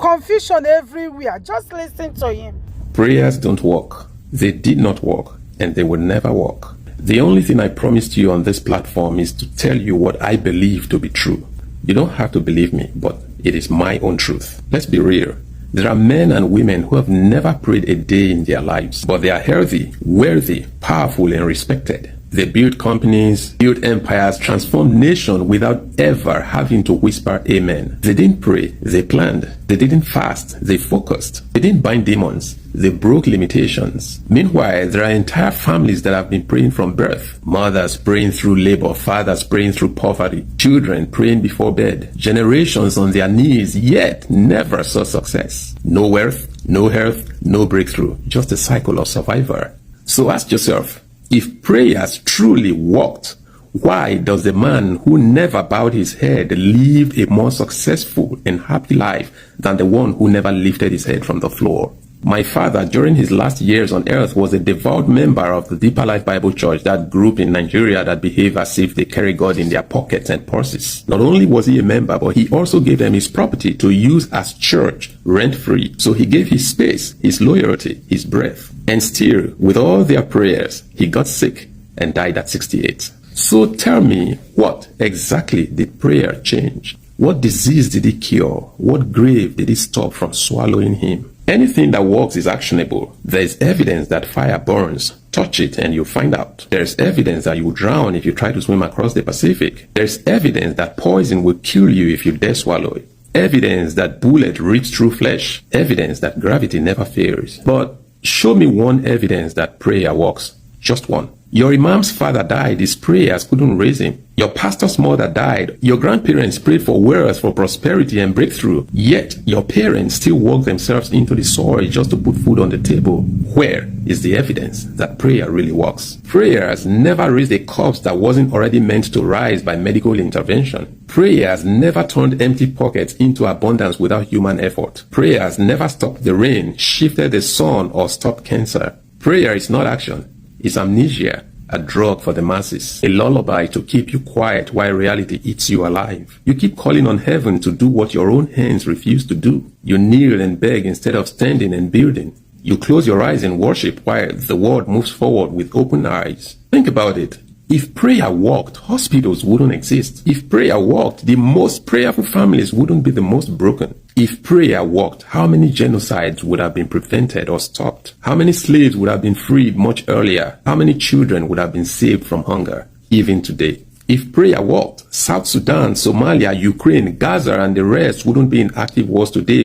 confusion everywhere. Just listen to him. Prayers don't work. They did not work, and they will never work. The only thing I promised you on this platform is to tell you what I believe to be true. You don't have to believe me, but it is my own truth. Let's be real. There are men and women who have never prayed a day in their lives, but they are healthy, wealthy, powerful, and respected. They built companies, built empires, transformed nations without ever having to whisper amen. They didn't pray, they planned. They didn't fast, they focused. They didn't bind demons, they broke limitations. Meanwhile, there are entire families that have been praying from birth. Mothers praying through labor, fathers praying through poverty, children praying before bed, generations on their knees, yet never saw success. No wealth, no health, no breakthrough, just a cycle of survival. So ask yourself, if prayers truly worked, why does the man who never bowed his head live a more successful and happy life than the one who never lifted his head from the floor? My father, during his last years on earth, was a devout member of the Deeper Life Bible Church, that group in Nigeria that behave as if they carry God in their pockets and purses. Not only was he a member, but he also gave them his property to use as church, rent-free. So he gave his space, his loyalty, his breath. And still, with all their prayers, he got sick and died at 68. So tell me, what exactly did prayer change? What disease did it cure? What grave did it stop from swallowing him? Anything that works is actionable. There is evidence that fire burns. Touch it and you'll find out. There is evidence that you will drown if you try to swim across the Pacific. There is evidence that poison will kill you if you dare swallow it. Evidence that bullet rips through flesh. Evidence that gravity never fails. But show me one evidence that prayer works. Just one. Your imam's father died, his prayers couldn't raise him. Your pastor's mother died. Your grandparents prayed for wealth, for prosperity and breakthrough. Yet, your parents still work themselves into the soil just to put food on the table. Where is the evidence that prayer really works? Prayers never raised a corpse that wasn't already meant to rise by medical intervention. Prayers never turned empty pockets into abundance without human effort. Prayers never stopped the rain, shifted the sun, or stopped cancer. Prayer is not action. It's amnesia, a drug for the masses, a lullaby to keep you quiet while reality eats you alive. You keep calling on heaven to do what your own hands refuse to do. You kneel and beg instead of standing and building. You close your eyes and worship while the world moves forward with open eyes. Think about it. If prayer worked, hospitals wouldn't exist. If prayer worked, the most prayerful families wouldn't be the most broken. If prayer worked, how many genocides would have been prevented or stopped? How many slaves would have been freed much earlier? How many children would have been saved from hunger, even today? If prayer worked, South Sudan, Somalia, Ukraine, Gaza, and the rest wouldn't be in active wars today.